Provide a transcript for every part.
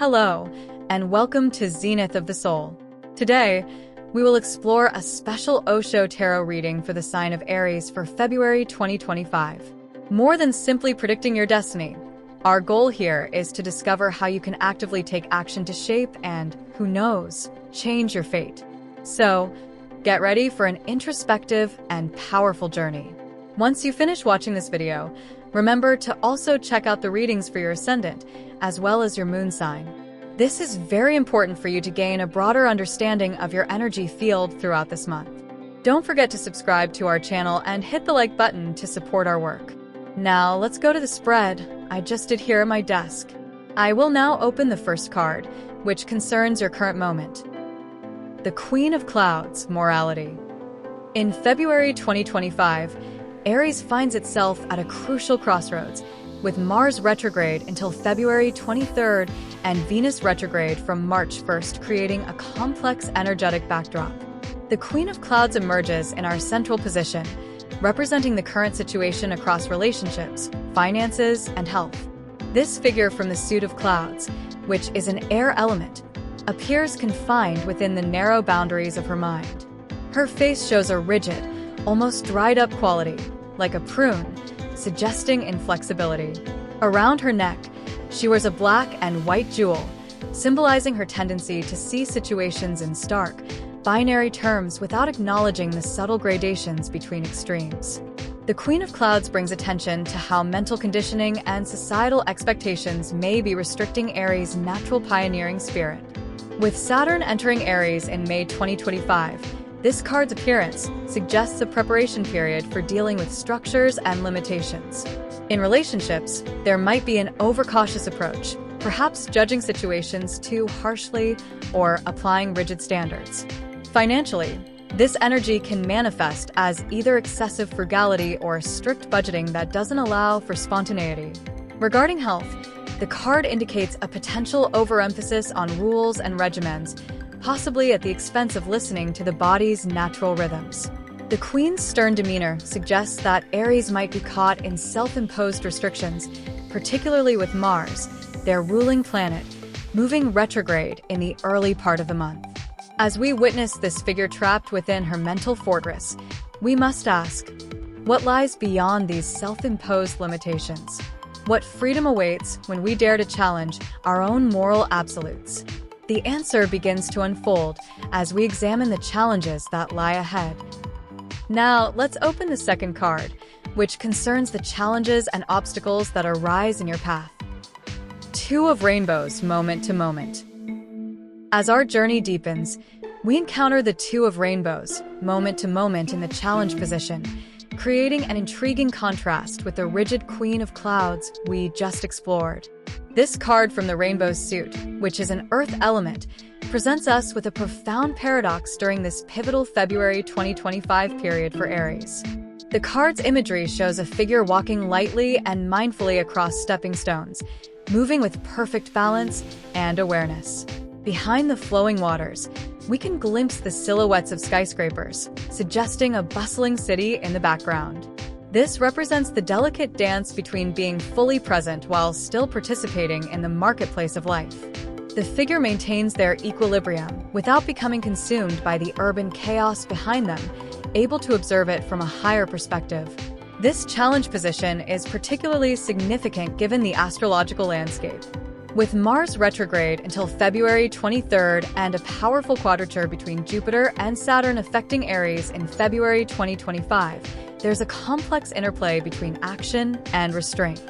Hello, and welcome to Zenith of the Soul. Today, we will explore a special Osho Tarot reading for the sign of Aries for February 2025. More than simply predicting your destiny, our goal here is to discover how you can actively take action to shape and, who knows, change your fate. So, get ready for an introspective and powerful journey. Once you finish watching this video, remember to also check out the readings for your ascendant, as well as your moon sign. This is very important for you to gain a broader understanding of your energy field throughout this month. Don't forget to subscribe to our channel and hit the like button to support our work. Now, let's go to the spread I just did here at my desk. I will now open the first card, which concerns your current moment. The Queen of Clouds, Morality. In February 2025, Aries finds itself at a crucial crossroads, with Mars retrograde until February 23rd and Venus retrograde from March 1st, creating a complex energetic backdrop. The Queen of Clouds emerges in our central position, representing the current situation across relationships, finances, and health. This figure from the suit of clouds, which is an air element, appears confined within the narrow boundaries of her mind. Her face shows a rigid, almost dried-up quality, like a prune, suggesting inflexibility. Around her neck, she wears a black and white jewel, symbolizing her tendency to see situations in stark, binary terms without acknowledging the subtle gradations between extremes. The Queen of Clouds brings attention to how mental conditioning and societal expectations may be restricting Aries' natural pioneering spirit. With Saturn entering Aries in May 2025, this card's appearance suggests a preparation period for dealing with structures and limitations. In relationships, there might be an overcautious approach, perhaps judging situations too harshly or applying rigid standards. Financially, this energy can manifest as either excessive frugality or strict budgeting that doesn't allow for spontaneity. Regarding health, the card indicates a potential overemphasis on rules and regimens, possibly at the expense of listening to the body's natural rhythms. The Queen's stern demeanor suggests that Aries might be caught in self-imposed restrictions, particularly with Mars, their ruling planet, moving retrograde in the early part of the month. As we witness this figure trapped within her mental fortress, we must ask, what lies beyond these self-imposed limitations? What freedom awaits when we dare to challenge our own moral absolutes? The answer begins to unfold as we examine the challenges that lie ahead. Now, let's open the second card, which concerns the challenges and obstacles that arise in your path. Two of Rainbows, Moment to Moment. As our journey deepens, we encounter the Two of Rainbows, moment to moment in the challenge position, creating an intriguing contrast with the rigid Queen of Clouds we just explored. This card from the Rainbow suit, which is an earth element, presents us with a profound paradox during this pivotal February 2025 period for Aries. The card's imagery shows a figure walking lightly and mindfully across stepping stones, moving with perfect balance and awareness. Behind the flowing waters, we can glimpse the silhouettes of skyscrapers, suggesting a bustling city in the background. This represents the delicate dance between being fully present while still participating in the marketplace of life. The figure maintains their equilibrium without becoming consumed by the urban chaos behind them, able to observe it from a higher perspective. This challenge position is particularly significant given the astrological landscape. With Mars retrograde until February 23rd and a powerful quadrature between Jupiter and Saturn affecting Aries in February 2025, there's a complex interplay between action and restraint.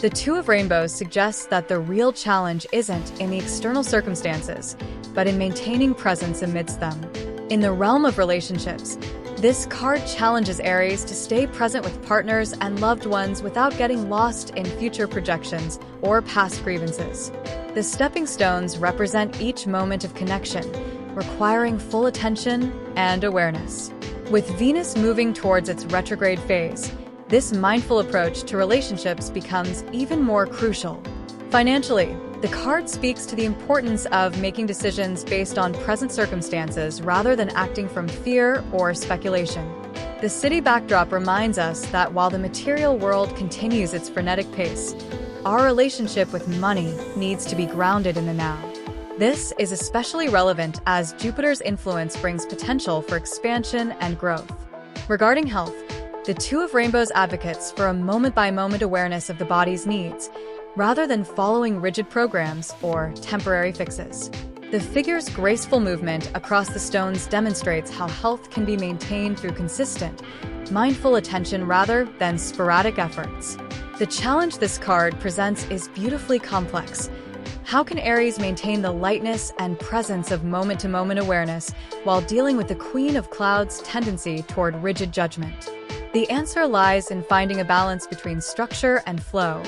The Two of Rainbows suggests that the real challenge isn't in the external circumstances, but in maintaining presence amidst them. In the realm of relationships, this card challenges Aries to stay present with partners and loved ones without getting lost in future projections or past grievances. The stepping stones represent each moment of connection, requiring full attention and awareness. With Venus moving towards its retrograde phase, this mindful approach to relationships becomes even more crucial. Financially, the card speaks to the importance of making decisions based on present circumstances rather than acting from fear or speculation. The city backdrop reminds us that while the material world continues its frenetic pace, our relationship with money needs to be grounded in the now. This is especially relevant as Jupiter's influence brings potential for expansion and growth. Regarding health, the Two of Rainbows advocates for a moment-by-moment awareness of the body's needs, rather than following rigid programs or temporary fixes. The figure's graceful movement across the stones demonstrates how health can be maintained through consistent, mindful attention rather than sporadic efforts. The challenge this card presents is beautifully complex. How can Aries maintain the lightness and presence of moment-to-moment awareness while dealing with the Queen of Clouds' tendency toward rigid judgment? The answer lies in finding a balance between structure and flow,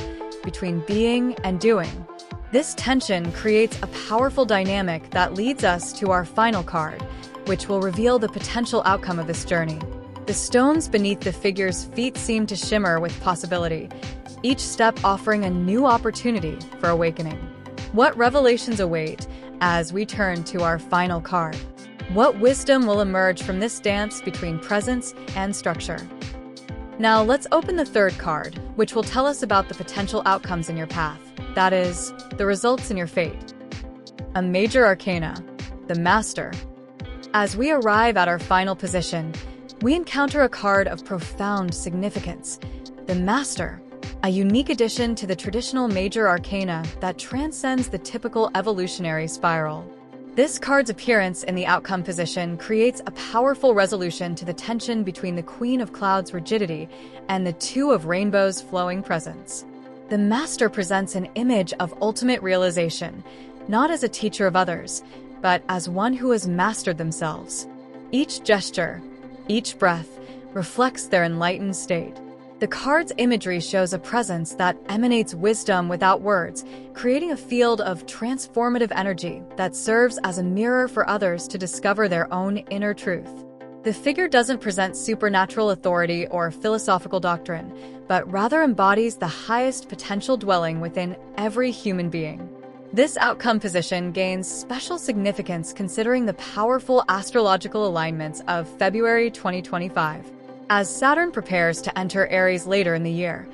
between being and doing. This tension creates a powerful dynamic that leads us to our final card, which will reveal the potential outcome of this journey. The stones beneath the figure's feet seem to shimmer with possibility, each step offering a new opportunity for awakening. What revelations await as we turn to our final card? What wisdom will emerge from this dance between presence and structure? Now let's open the third card, which will tell us about the potential outcomes in your path. That is, the results in your fate. A major arcana, the Master. As we arrive at our final position, we encounter a card of profound significance, the Master, a unique addition to the traditional major arcana that transcends the typical evolutionary spiral. This card's appearance in the outcome position creates a powerful resolution to the tension between the Queen of Clouds' rigidity and the Two of Rainbows' flowing presence. The Master presents an image of ultimate realization, not as a teacher of others, but as one who has mastered themselves. Each gesture, each breath, reflects their enlightened state. The card's imagery shows a presence that emanates wisdom without words, creating a field of transformative energy that serves as a mirror for others to discover their own inner truth. The figure doesn't present supernatural authority or philosophical doctrine, but rather embodies the highest potential dwelling within every human being. This outcome position gains special significance considering the powerful astrological alignments of February 2025. As Saturn prepares to enter Aries later in the year,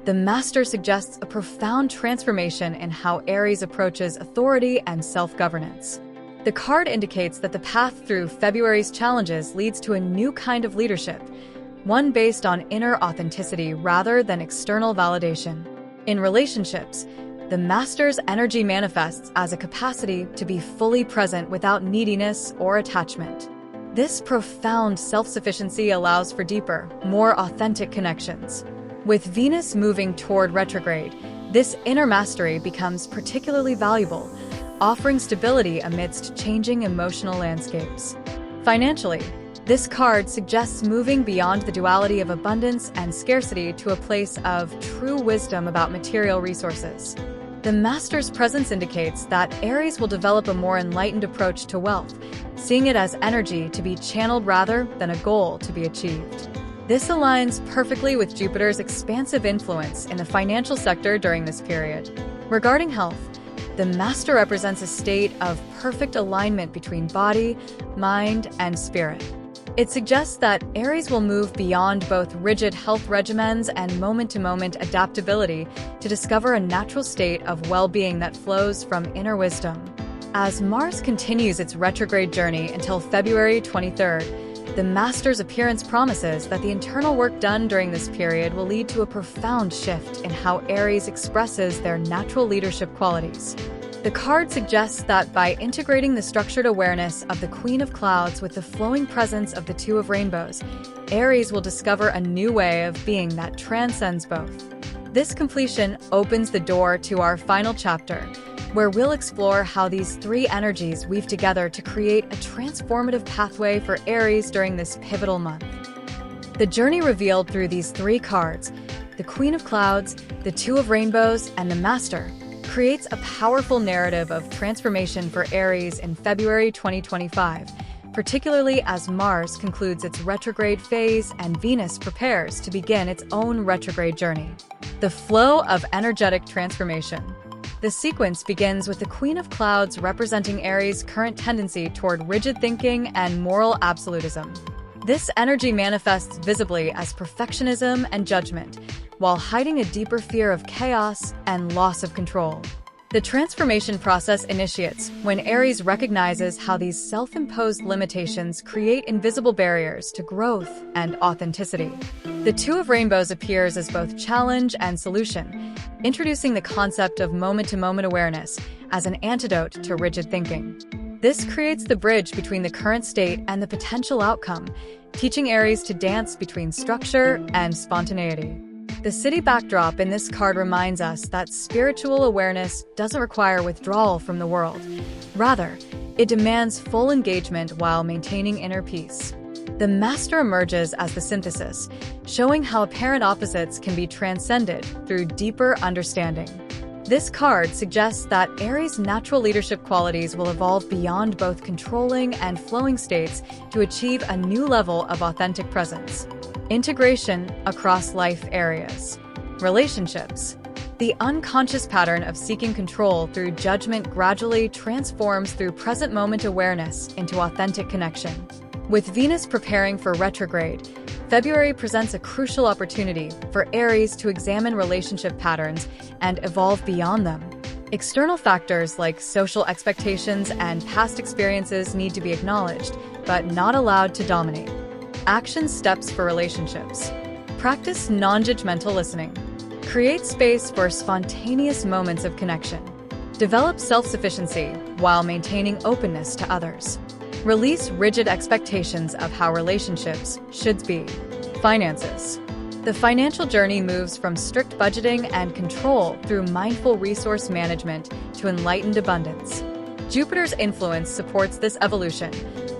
the Master suggests a profound transformation in how Aries approaches authority and self-governance. The card indicates that the path through February's challenges leads to a new kind of leadership, one based on inner authenticity rather than external validation. In relationships, the Master's energy manifests as a capacity to be fully present without neediness or attachment. This profound self-sufficiency allows for deeper, more authentic connections. With Venus moving toward retrograde, this inner mastery becomes particularly valuable, offering stability amidst changing emotional landscapes. Financially, this card suggests moving beyond the duality of abundance and scarcity to a place of true wisdom about material resources. The Master's presence indicates that Aries will develop a more enlightened approach to wealth, seeing it as energy to be channeled rather than a goal to be achieved. This aligns perfectly with Jupiter's expansive influence in the financial sector during this period. Regarding health, the Master represents a state of perfect alignment between body, mind, and spirit. It suggests that Aries will move beyond both rigid health regimens and moment-to-moment adaptability to discover a natural state of well-being that flows from inner wisdom. As Mars continues its retrograde journey until February 23rd, the Master's appearance promises that the internal work done during this period will lead to a profound shift in how Aries expresses their natural leadership qualities. The card suggests that by integrating the structured awareness of the Queen of Clouds with the flowing presence of the Two of Rainbows, Aries will discover a new way of being that transcends both. This completion opens the door to our final chapter, where we'll explore how these three energies weave together to create a transformative pathway for Aries during this pivotal month. The journey revealed through these three cards, the Queen of Clouds, the Two of Rainbows, and the Master, creates a powerful narrative of transformation for Aries in February 2025, particularly as Mars concludes its retrograde phase and Venus prepares to begin its own retrograde journey. The flow of energetic transformation. The sequence begins with the Queen of Clouds representing Aries' current tendency toward rigid thinking and moral absolutism. This energy manifests visibly as perfectionism and judgment, while hiding a deeper fear of chaos and loss of control. The transformation process initiates when Aries recognizes how these self-imposed limitations create invisible barriers to growth and authenticity. The Two of Rainbows appears as both challenge and solution, introducing the concept of moment-to-moment awareness as an antidote to rigid thinking. This creates the bridge between the current state and the potential outcome, teaching Aries to dance between structure and spontaneity. The city backdrop in this card reminds us that spiritual awareness doesn't require withdrawal from the world. Rather, it demands full engagement while maintaining inner peace. The Master emerges as the synthesis, showing how apparent opposites can be transcended through deeper understanding. This card suggests that Aries' natural leadership qualities will evolve beyond both controlling and flowing states to achieve a new level of authentic presence. Integration across life areas. Relationships. The unconscious pattern of seeking control through judgment gradually transforms through present moment awareness into authentic connection. With Venus preparing for retrograde, February presents a crucial opportunity for Aries to examine relationship patterns and evolve beyond them. External factors like social expectations and past experiences need to be acknowledged, but not allowed to dominate. Action steps for relationships. Practice non-judgmental listening. Create space for spontaneous moments of connection. Develop self-sufficiency while maintaining openness to others. Release rigid expectations of how relationships should be. Finances. The financial journey moves from strict budgeting and control through mindful resource management to enlightened abundance. Jupiter's influence supports this evolution,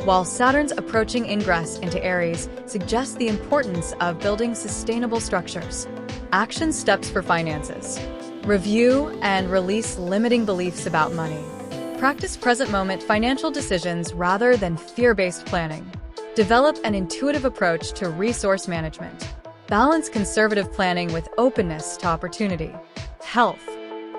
while Saturn's approaching ingress into Aries suggests the importance of building sustainable structures. Action steps for finances. Review and release limiting beliefs about money. Practice present-moment financial decisions rather than fear-based planning. Develop an intuitive approach to resource management. Balance conservative planning with openness to opportunity. Health.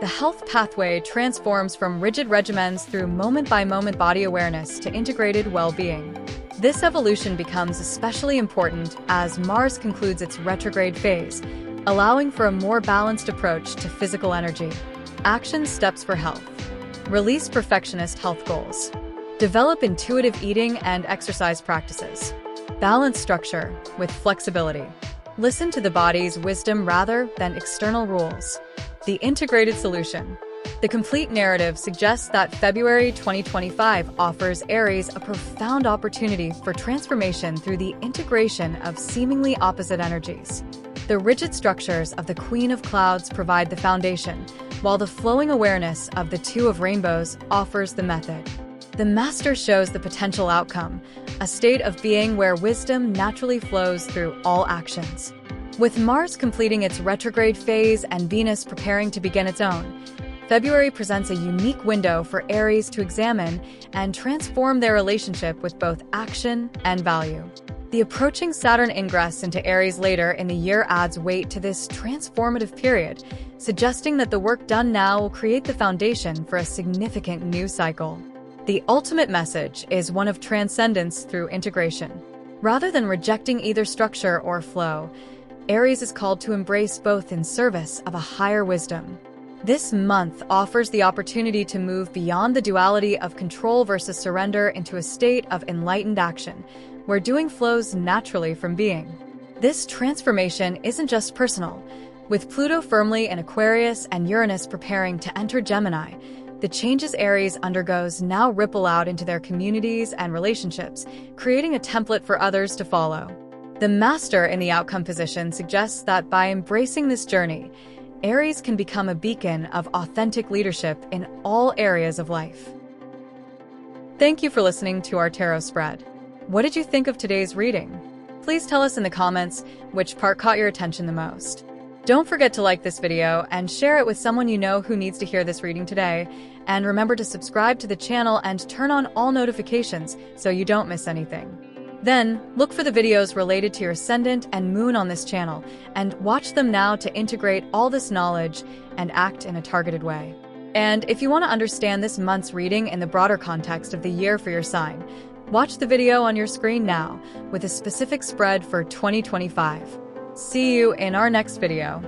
The health pathway transforms from rigid regimens through moment-by-moment body awareness to integrated well-being. This evolution becomes especially important as Mars concludes its retrograde phase, allowing for a more balanced approach to physical energy. Action steps for health. Release perfectionist health goals. Develop intuitive eating and exercise practices. Balance structure with flexibility. Listen to the body's wisdom rather than external rules. The integrated solution. The complete narrative suggests that February 2025 offers Aries a profound opportunity for transformation through the integration of seemingly opposite energies. The rigid structures of the Queen of Clouds provide the foundation, while the flowing awareness of the Two of Rainbows offers the method. The Master shows the potential outcome, a state of being where wisdom naturally flows through all actions. With Mars completing its retrograde phase and Venus preparing to begin its own, February presents a unique window for Aries to examine and transform their relationship with both action and value. The approaching Saturn ingress into Aries later in the year adds weight to this transformative period, suggesting that the work done now will create the foundation for a significant new cycle. The ultimate message is one of transcendence through integration. Rather than rejecting either structure or flow, Aries is called to embrace both in service of a higher wisdom. This month offers the opportunity to move beyond the duality of control versus surrender into a state of enlightened action, where doing flows naturally from being. This transformation isn't just personal. With Pluto firmly in Aquarius and Uranus preparing to enter Gemini, the changes Aries undergoes now ripple out into their communities and relationships, creating a template for others to follow. The Master in the outcome position suggests that by embracing this journey, Aries can become a beacon of authentic leadership in all areas of life. Thank you for listening to our tarot spread. What did you think of today's reading? Please tell us in the comments which part caught your attention the most. Don't forget to like this video and share it with someone you know who needs to hear this reading today. And remember to subscribe to the channel and turn on all notifications so you don't miss anything. Then, look for the videos related to your ascendant and moon on this channel, and watch them now to integrate all this knowledge and act in a targeted way. And if you want to understand this month's reading in the broader context of the year for your sign, Watch the video on your screen now with a specific spread for 2025. See you in our next video.